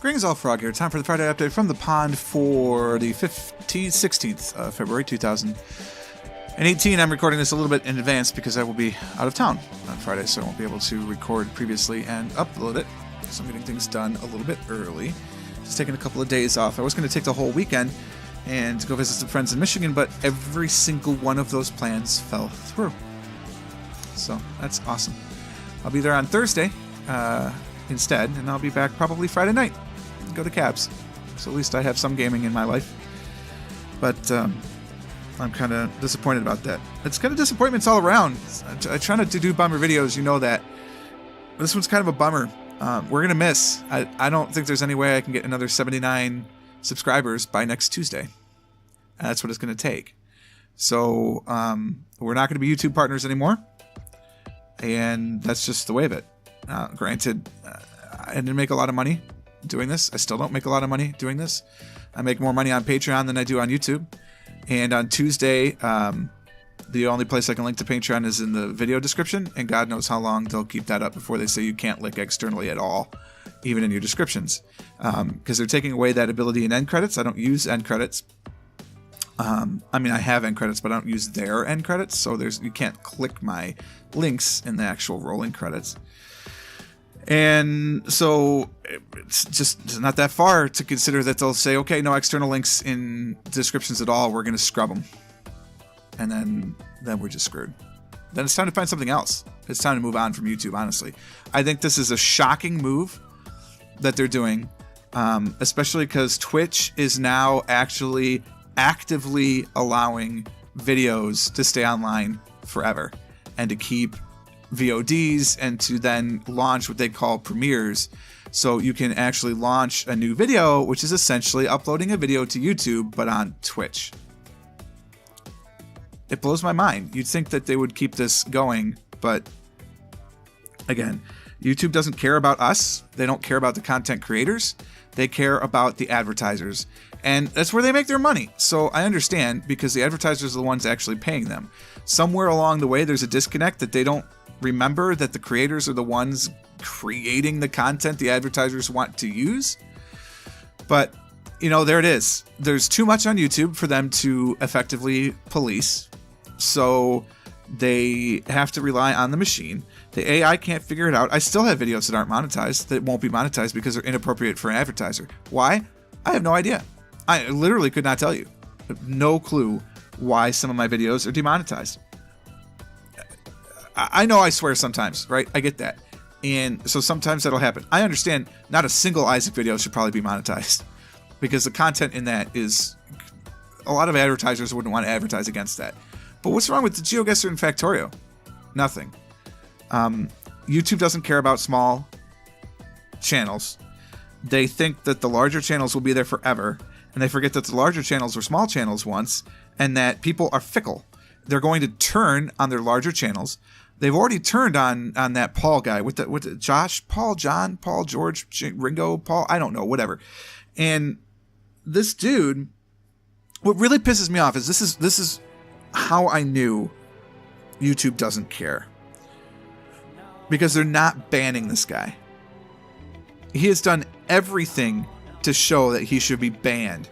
Greetings all, Frog here. Time for the Friday update from the pond for the 16th of February 2018. I'm recording this a little bit in advance because I will be out of town on Friday, so I won't be able to record previously and upload it. So I'm getting things done a little bit early. Just taking a couple of days off. I was going to take the whole weekend and go visit some friends in Michigan, but every single one of those plans fell through. So that's awesome. I'll be there on Thursday instead, and I'll be back probably Friday night. Go to Cabs. So at least I have some gaming in my life. But I'm kind of disappointed about that. It's kind of disappointments all around. I try not to do bummer videos, you know that. This one's kind of a bummer. We're going to miss. I don't think there's any way I can get another 79 subscribers by next Tuesday. And that's what it's going to take. So we're not going to be YouTube partners anymore. And that's just the way of it. Granted, I didn't make a lot of money doing this. I still don't make a lot of money doing this. I make more money on Patreon than I do on YouTube. And on Tuesday, the only place I can link to Patreon is in the video description, and God knows how long they'll keep that up before they say you can't link externally at all, even in your descriptions. Because they're taking away that ability in end credits. I don't use end credits. I mean, I have end credits, but I don't use their end credits, so you can't click my links in the actual rolling credits. And so it's just not that far to consider that they'll say, okay, no external links in descriptions at all. We're going to scrub them. And then we're just screwed. Then it's time to find something else. It's time to move on from YouTube, honestly. I think this is a shocking move that they're doing, especially because Twitch is now actually actively allowing videos to stay online forever and to keep VODs and to then launch what they call premieres. So you can actually launch a new video, which is essentially uploading a video to YouTube, but on Twitch. It blows my mind. You'd think that they would keep this going, but again, YouTube doesn't care about us. They don't care about the content creators. They care about the advertisers. And that's where they make their money. So I understand, because the advertisers are the ones actually paying them. Somewhere along the way, there's a disconnect that they don't remember that the creators are the ones creating the content the advertisers want to use. But, you know, there it is. There's too much on YouTube for them to effectively police. So they have to rely on the machine. The AI can't figure it out. I still have videos that aren't monetized, that won't be monetized because they're inappropriate for an advertiser. Why? I have no idea. I literally could not tell you. I have no clue why some of my videos are demonetized. I know I swear sometimes, right? I get that. And so sometimes that'll happen. I understand not a single Isaac video should probably be monetized, because the content in that is, a lot of advertisers wouldn't want to advertise against that. But what's wrong with the GeoGuessr and Factorio? Nothing. YouTube doesn't care about small channels. They think that the larger channels will be there forever, and they forget that the larger channels were small channels once, and that people are fickle. They're going to turn on their larger channels. They've already turned on that Paul guy with the Josh, Paul, John, Paul, George, Ringo, Paul, I don't know, whatever. And this dude, what really pisses me off is this is how I knew YouTube doesn't care. Because they're not banning this guy. He has done everything to show that he should be banned.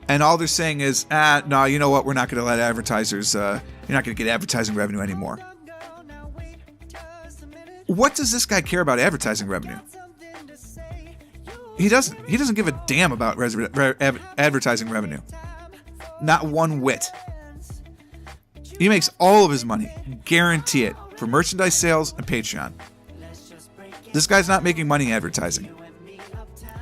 And all they're saying is, no, you know what? We're not going to let advertisers, you're not going to get advertising revenue anymore. What does this guy care about advertising revenue? He doesn't give a damn about advertising revenue. Not one whit. He makes all of his money, guarantee it, from merchandise sales and Patreon. This guy's not making money advertising.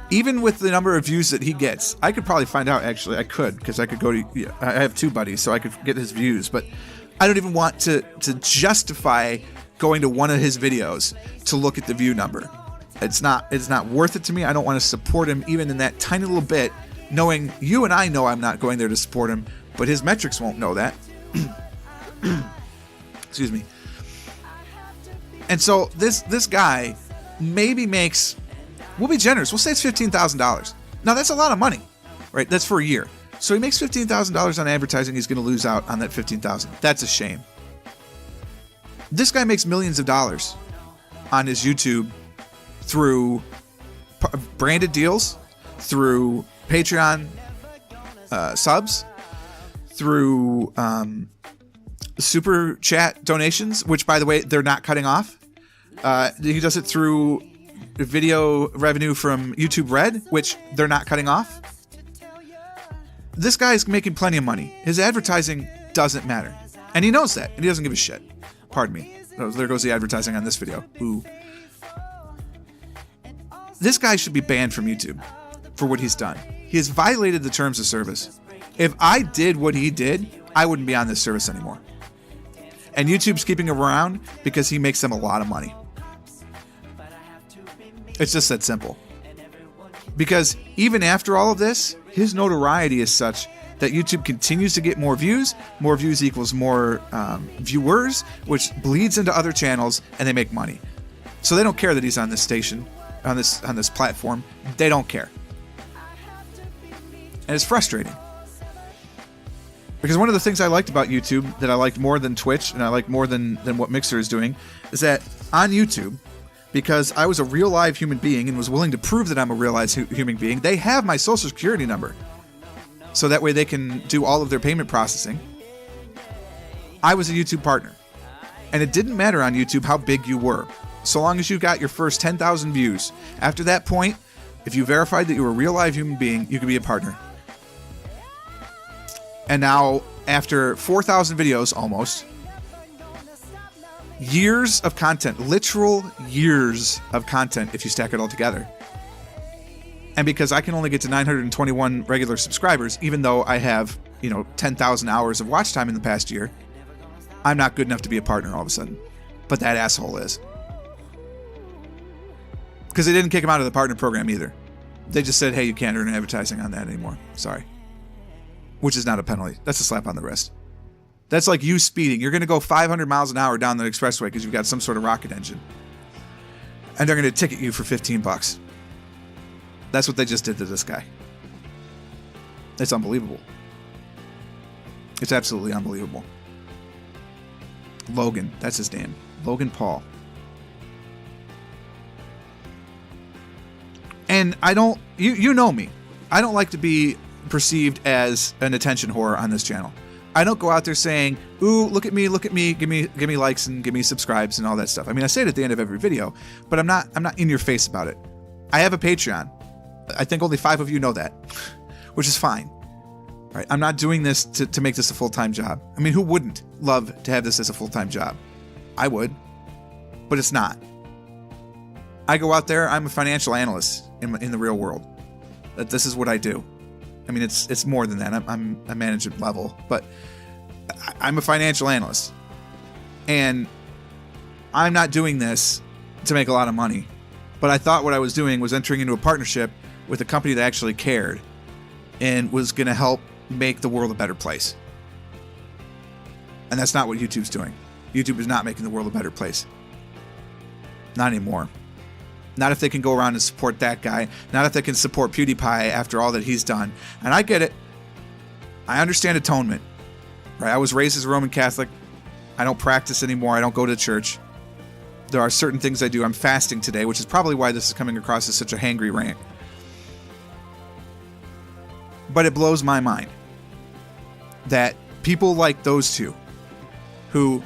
Even with the number of views that he gets, I could probably find out, actually. I could, because I could go to, I have two buddies, so I could get his views, but I don't even want to justify going to one of his videos to look at the view number. It's not worth it to me. I don't want to support him even in that tiny little bit, knowing you and I know I'm not going there to support him, but his metrics won't know that. Excuse me. And so this guy maybe makes, we'll be generous, we'll say it's $15,000. Now that's a lot of money, right? That's for a year. So he makes $15,000 on advertising. He's going to lose out on that $15,000. That's a shame. This guy makes millions of dollars on his YouTube through branded deals through Patreon subs, through super chat donations, which, by the way, they're not cutting off. He does it through video revenue from YouTube Red, which they're not cutting off. This guy's making plenty of money. His advertising doesn't matter. And he knows that. And he doesn't give a shit. Pardon me. Oh, there goes the advertising on this video. Ooh. This guy should be banned from YouTube for what he's done. He has violated the terms of service. If I did what he did, I wouldn't be on this service anymore. And YouTube's keeping him around because he makes them a lot of money. It's just that simple. Because even after all of this, his notoriety is such that YouTube continues to get more views. More views equals more viewers, which bleeds into other channels, and they make money. So they don't care that he's on this station, on this platform. They don't care. And it's frustrating. Because one of the things I liked about YouTube, that I liked more than Twitch, and I like more than what Mixer is doing, is that on YouTube, because I was a real live human being and was willing to prove that I'm a real live human being, they have my social security number. So that way they can do all of their payment processing. I was a YouTube partner. And it didn't matter on YouTube how big you were. So long as you got your first 10,000 views. After that point, if you verified that you were a real live human being, you could be a partner. And now, after 4,000 videos almost, years of content, literal years of content if you stack it all together. And because I can only get to 921 regular subscribers, even though I have, 10,000 hours of watch time in the past year, I'm not good enough to be a partner all of a sudden. But that asshole is. Because they didn't kick him out of the partner program either. They just said, hey, you can't earn advertising on that anymore. Sorry. Which is not a penalty. That's a slap on the wrist. That's like you speeding. You're going to go 500 miles an hour down the expressway because you've got some sort of rocket engine. And they're going to ticket you for $15. That's what they just did to this guy. It's unbelievable. It's absolutely unbelievable. Logan. That's his name. Logan Paul. And I don't... You know me. I don't like to be perceived as an attention whore on this channel. I don't go out there saying, ooh, look at me, give me likes and give me subscribes and all that stuff. I mean, I say it at the end of every video, but I'm not in your face about it. I have a Patreon. I think only 5 of you know that, which is fine. All right, I'm not doing this to make this a full-time job. I mean, who wouldn't love to have this as a full-time job? I would, but it's not. I go out there, I'm a financial analyst in the real world. This is what I do. I mean, it's more than that. I'm a management level, but I'm a financial analyst. And I'm not doing this to make a lot of money. But I thought what I was doing was entering into a partnership with a company that actually cared and was going to help make the world a better place. And that's not what YouTube's doing. YouTube is not making the world a better place. Not anymore. Not if they can go around and support that guy. Not if they can support PewDiePie after all that he's done. And I get it. I understand atonement. Right? I was raised as a Roman Catholic. I don't practice anymore. I don't go to church. There are certain things I do. I'm fasting today, which is probably why this is coming across as such a hangry rant. But it blows my mind that people like those two who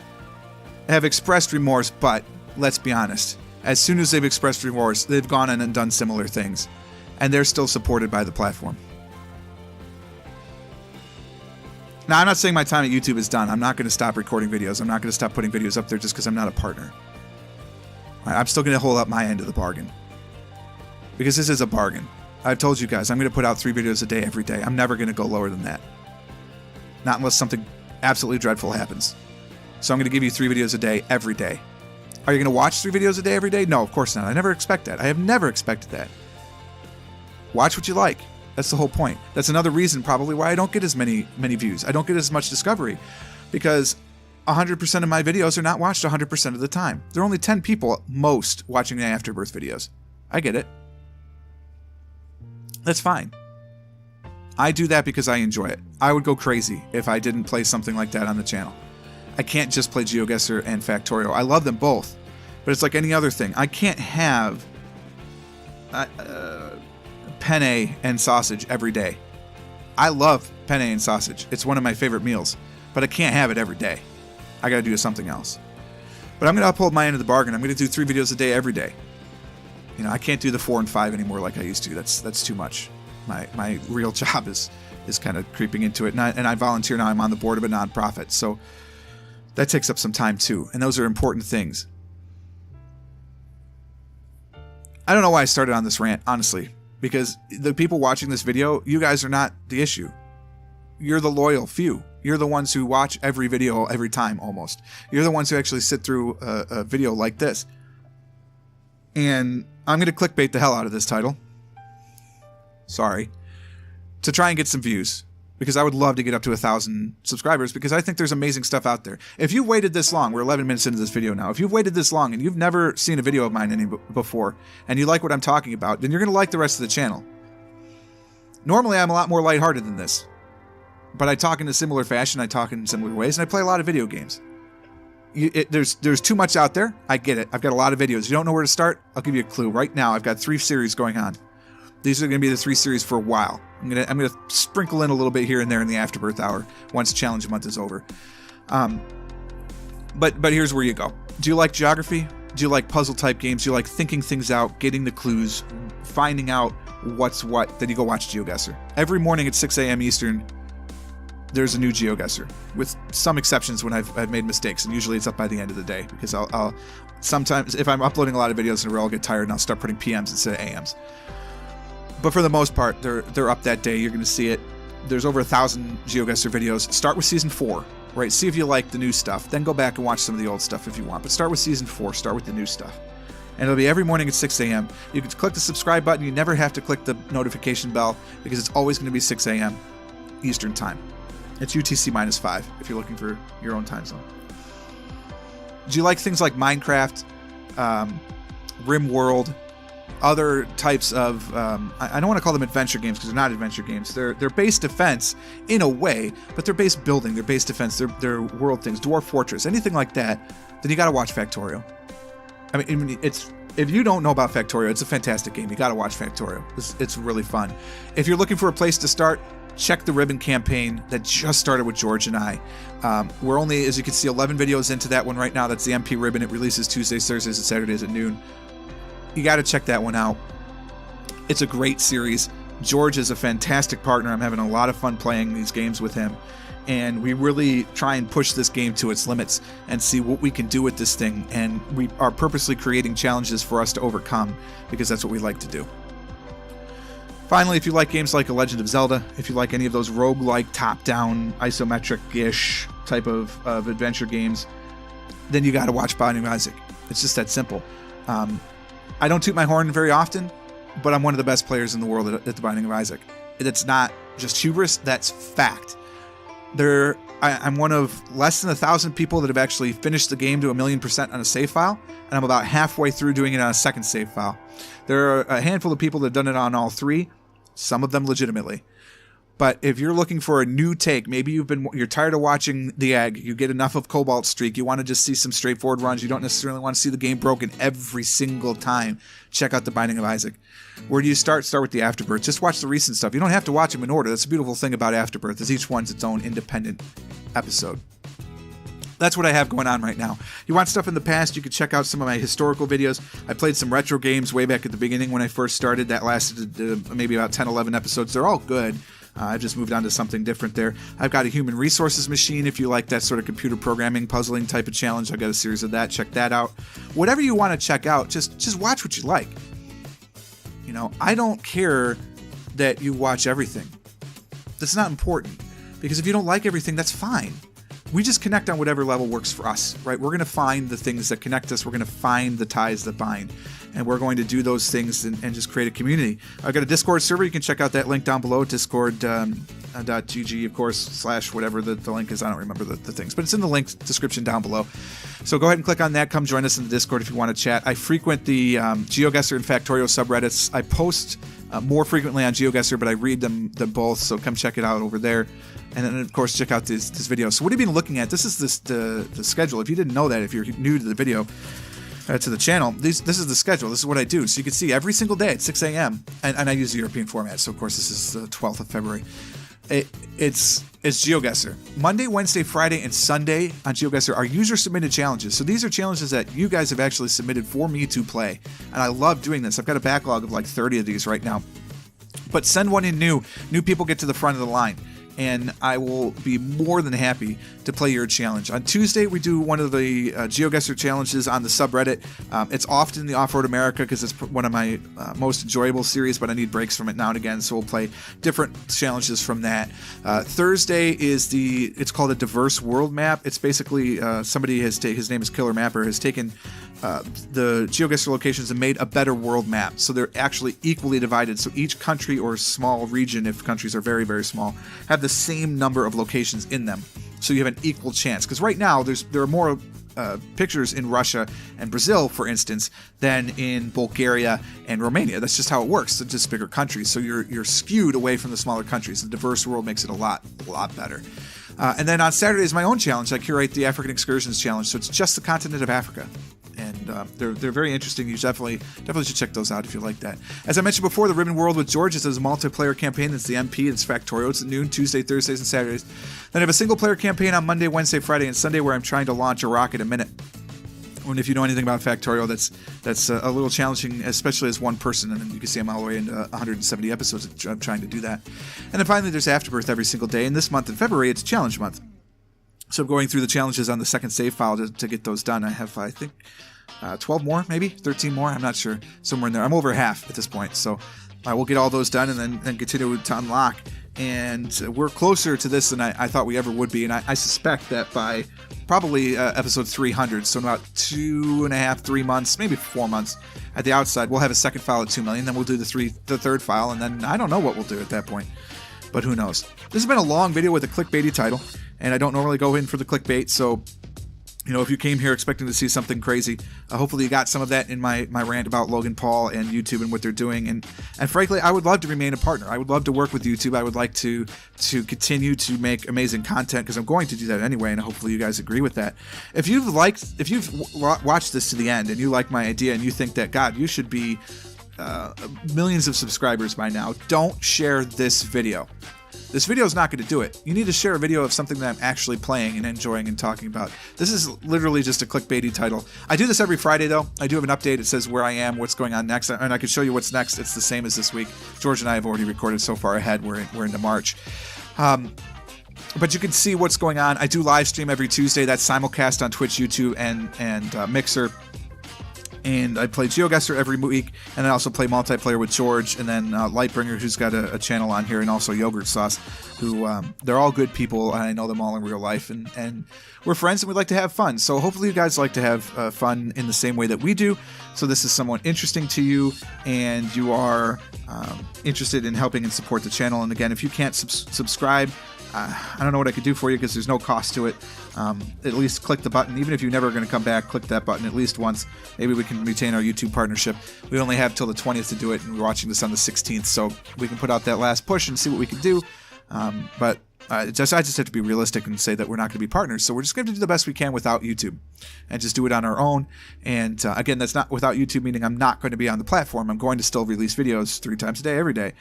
have expressed remorse, but let's be honest, as soon as they've expressed remorse, they've gone in and done similar things. And they're still supported by the platform. Now, I'm not saying my time at YouTube is done. I'm not going to stop recording videos. I'm not going to stop putting videos up there just because I'm not a partner. I'm still going to hold up my end of the bargain. Because this is a bargain. I've told you guys, I'm going to put out 3 videos a day every day. I'm never going to go lower than that. Not unless something absolutely dreadful happens. So I'm going to give you 3 videos a day every day. Are you going to watch 3 videos a day every day? No, of course not. I never expect that. I have never expected that. Watch what you like. That's the whole point. That's another reason probably why I don't get as many views. I don't get as much discovery. Because 100% of my videos are not watched 100% of the time. There are only 10 people at most watching the afterbirth videos. I get it. That's fine. I do that because I enjoy it. I would go crazy if I didn't play something like that on the channel. I can't just play GeoGuessr and Factorio. I love them both. But it's like any other thing. I can't have penne and sausage every day. I love penne and sausage. It's one of my favorite meals, but I can't have it every day. I got to do something else. But I'm going to uphold my end of the bargain. I'm going to do 3 videos a day every day. You know, I can't do the 4 and 5 anymore like I used to. That's too much. My real job is kind of creeping into it, and I volunteer now. I'm on the board of a nonprofit, so that takes up some time too. And those are important things. I don't know why I started on this rant, honestly, because the people watching this video, you guys are not the issue. You're the loyal few. You're the ones who watch every video every time, almost. You're the ones who actually sit through a video like this. And I'm going to clickbait the hell out of this title. Sorry. To try and get some views. Because I would love to get up to 1,000 subscribers, because I think there's amazing stuff out there. If you've waited this long, we're 11 minutes into this video now. If you've waited this long and you've never seen a video of mine before, and you like what I'm talking about, then you're going to like the rest of the channel. Normally, I'm a lot more lighthearted than this. But I talk in a similar fashion, I talk in similar ways, and I play a lot of video games. There's too much out there. I get it. I've got a lot of videos. You don't know where to start? I'll give you a clue. Right now, I've got 3 series going on. These are going to be the 3 series for a while. I'm gonna sprinkle in a little bit here and there in the Afterbirth Hour once Challenge Month is over. But here's where you go. Do you like geography? Do you like puzzle type games? Do you like thinking things out, getting the clues, finding out what's what? Then you go watch GeoGuessr. Every morning at 6 a.m. Eastern, there's a new GeoGuessr, with some exceptions when I've made mistakes, and usually it's up by the end of the day, because I'll sometimes, if I'm uploading a lot of videos in a row, I'll get tired and I'll start putting PMs instead of AMs. But for the most part, they're up that day. You're going to see it. There's over 1,000 GeoGuessr videos. Start with Season 4, right? See if you like the new stuff. Then go back and watch some of the old stuff if you want. But start with Season 4. Start with the new stuff. And it'll be every morning at 6 a.m. You can click the subscribe button. You never have to click the notification bell, because it's always going to be 6 a.m. Eastern Time. It's UTC -5 if you're looking for your own time zone. Do you like things like Minecraft, RimWorld, other types of, I don't want to call them adventure games, because they're not adventure games. They're base defense in a way, but they're base building, they're base defense, they're world things, Dwarf Fortress, anything like that, then you got to watch Factorio. I mean, if you don't know about Factorio, it's a fantastic game. You got to watch Factorio. It's really fun. If you're looking for a place to start, check the Ribbon campaign that just started with George and I. We're only, as you can see, 11 videos into that one right now. That's the MP Ribbon. It releases Tuesdays, Thursdays, and Saturdays at noon. You got to check that one out. It's a great series. George is a fantastic partner. I'm having a lot of fun playing these games with him. And we really try and push this game to its limits and see what we can do with this thing. And we are purposely creating challenges for us to overcome, because that's what we like to do. Finally, if you like games like A Legend of Zelda, if you like any of those roguelike, top-down, isometric-ish type of adventure games, then you got to watch Binding of Isaac. It's just that simple. I don't toot my horn very often, but I'm one of the best players in the world at the Binding of Isaac. It's not just hubris, that's fact. I'm one of less than 1,000 people that have actually finished the game to 1,000,000% on a save file, and I'm about halfway through doing it on a second save file. There are a handful of people that have done it on all 3, some of them legitimately. But if you're looking for a new take, maybe you're tired of watching the egg, you get enough of Cobalt Streak, you want to just see some straightforward runs, you don't necessarily want to see the game broken every single time, check out The Binding of Isaac. Where do you start? Start with the Afterbirth. Just watch the recent stuff. You don't have to watch them in order. That's the beautiful thing about Afterbirth, is each one's its own independent episode. That's what I have going on right now. You want stuff in the past, you can check out some of my historical videos. I played some retro games way back at the beginning when I first started. That lasted maybe about 10, 11 episodes. They're all good. I've just moved on to something different there. I've got a human resources machine. If you like that sort of computer programming, puzzling type of challenge, I've got a series of that. Check that out. Whatever you want to check out, just watch what you like. You know, I don't care that you watch everything. That's not important, because if you don't like everything, that's fine. We just connect on whatever level works for us, right? We're going to find the things that connect us. We're going to find the ties that bind. And we're going to do those things and just create a community. I've got a Discord server. You can check out that link down below, discord.gg, of course, / whatever the link is. I don't remember the things, but it's in the link description down below. So go ahead and click on that. Come join us in the Discord if you want to chat. I frequent the GeoGuessr and Factorio subreddits. I post more frequently on GeoGuessr, but I read them both, so come check it out over there. And then, of course, check out this video. So what have you been looking at? This is the schedule. If you didn't know that, if you're new to the video, to the channel, this is the schedule. This is what I do. So you can see every single day at 6 a.m. And I use the European format. So, of course, this is the 12th of February. It's GeoGuessr. Monday, Wednesday, Friday, and Sunday on GeoGuessr are user-submitted challenges. So these are challenges that you guys have actually submitted for me to play. And I love doing this. I've got a backlog of like 30 of these right now. But send one in new. New people get to the front of the line. And I will be more than happy to play your challenge. On Tuesday, we do one of the GeoGuessr challenges on the subreddit. It's often the Off-Road America because it's one of my most enjoyable series, but I need breaks from it now and again, so we'll play different challenges from that. Thursday is it's called a diverse world map. It's basically somebody has his name is Killer Mapper, has taken the GeoGuessr locations and made a better world map. So they're actually equally divided. So each country or small region, if countries are very, very small, have the same number of locations in them. So you have an equal chance. Because right now, there are more pictures in Russia and Brazil, for instance, than in Bulgaria and Romania. That's just how it works. They're just bigger countries. So you're skewed away from the smaller countries. The diverse world makes it a lot better. And then on Saturday is my own challenge. I curate the African Excursions Challenge. So it's just the continent of Africa. And they're very interesting. You definitely should check those out if you like that. As I mentioned before, the Ribbon World with George is a multiplayer campaign. It's the MP. It's Factorio. It's at noon, Tuesday, Thursdays, and Saturdays. Then I have a single-player campaign on Monday, Wednesday, Friday, and Sunday where I'm trying to launch a rocket a minute. And if you know anything about Factorio, that's a little challenging, especially as one person. And you can see I'm all the way into 170 episodes of trying to do that. And then finally, there's Afterbirth every single day. And this month in February, it's Challenge Month. So I'm going through the challenges on the second save file to get those done. I have, I think, 12 more, maybe 13 more. I'm not sure. Somewhere in there. I'm over half at this point. So we'll get all those done and then continue to unlock. And we're closer to this than I thought we ever would be. And I suspect that by probably episode 300, so in about 2.5, 3 months, maybe 4 months at the outside, we'll have a second file at 2 million. Then we'll do the third file. And then I don't know what we'll do at that point. But who knows? This has been a long video with a clickbaity title. And I don't normally go in for the clickbait. So, you know, if you came here expecting to see something crazy, hopefully you got some of that in my rant about Logan Paul and YouTube and what they're doing. And frankly, I would love to remain a partner. I would love to work with YouTube. I would like to continue to make amazing content because I'm going to do that anyway. And hopefully you guys agree with that. If you've watched this to the end and you like my idea and you think that, God, you should be millions of subscribers by now, don't share this video. This video is not going to do it. You need to share a video of something that I'm actually playing and enjoying and talking about. This is literally just a clickbaity title. I do this every Friday, though. I do have an update. It says where I am, what's going on next, and I can show you what's next. It's the same as this week. George and I have already recorded so far ahead. We're into March. But you can see what's going on. I do live stream every Tuesday. That's simulcast on Twitch, YouTube, and Mixer. And I play GeoGuessr every week, and I also play multiplayer with George, and then Lightbringer, who's got a channel on here, and also Yogurt Sauce, who they're all good people, and I know them all in real life, and we're friends, and we like to have fun. So hopefully you guys like to have fun in the same way that we do. So this is somewhat interesting to you, and you are interested in helping and support the channel. And again, if you can't subscribe, I don't know what I could do for you because there's no cost to it. At least click the button. Even if you're never going to come back, click that button at least once. Maybe we can retain our YouTube partnership. We only have till the 20th to do it, and we're watching this on the 16th, so we can put out that last push and see what we can do. But I just have to be realistic and say that we're not going to be partners. So we're just going to do the best we can without YouTube and just do it on our own. And again, that's not without YouTube, meaning I'm not going to be on the platform. I'm going to still release videos 3 times a day, every day.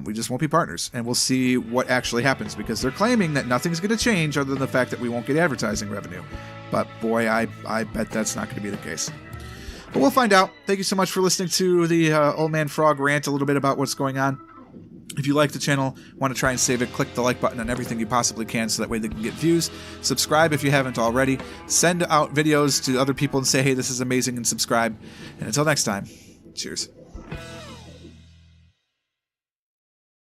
We just won't be partners. And we'll see what actually happens because they're claiming that nothing's going to change other than the fact that we won't get advertising revenue. But boy, I bet that's not going to be the case. But we'll find out. Thank you so much for listening to the Old Man Frog rant a little bit about what's going on. If you like the channel, want to try and save it, click the like button on everything you possibly can so that way they can get views. Subscribe if you haven't already. Send out videos to other people and say, hey, this is amazing, and subscribe. And until next time, cheers.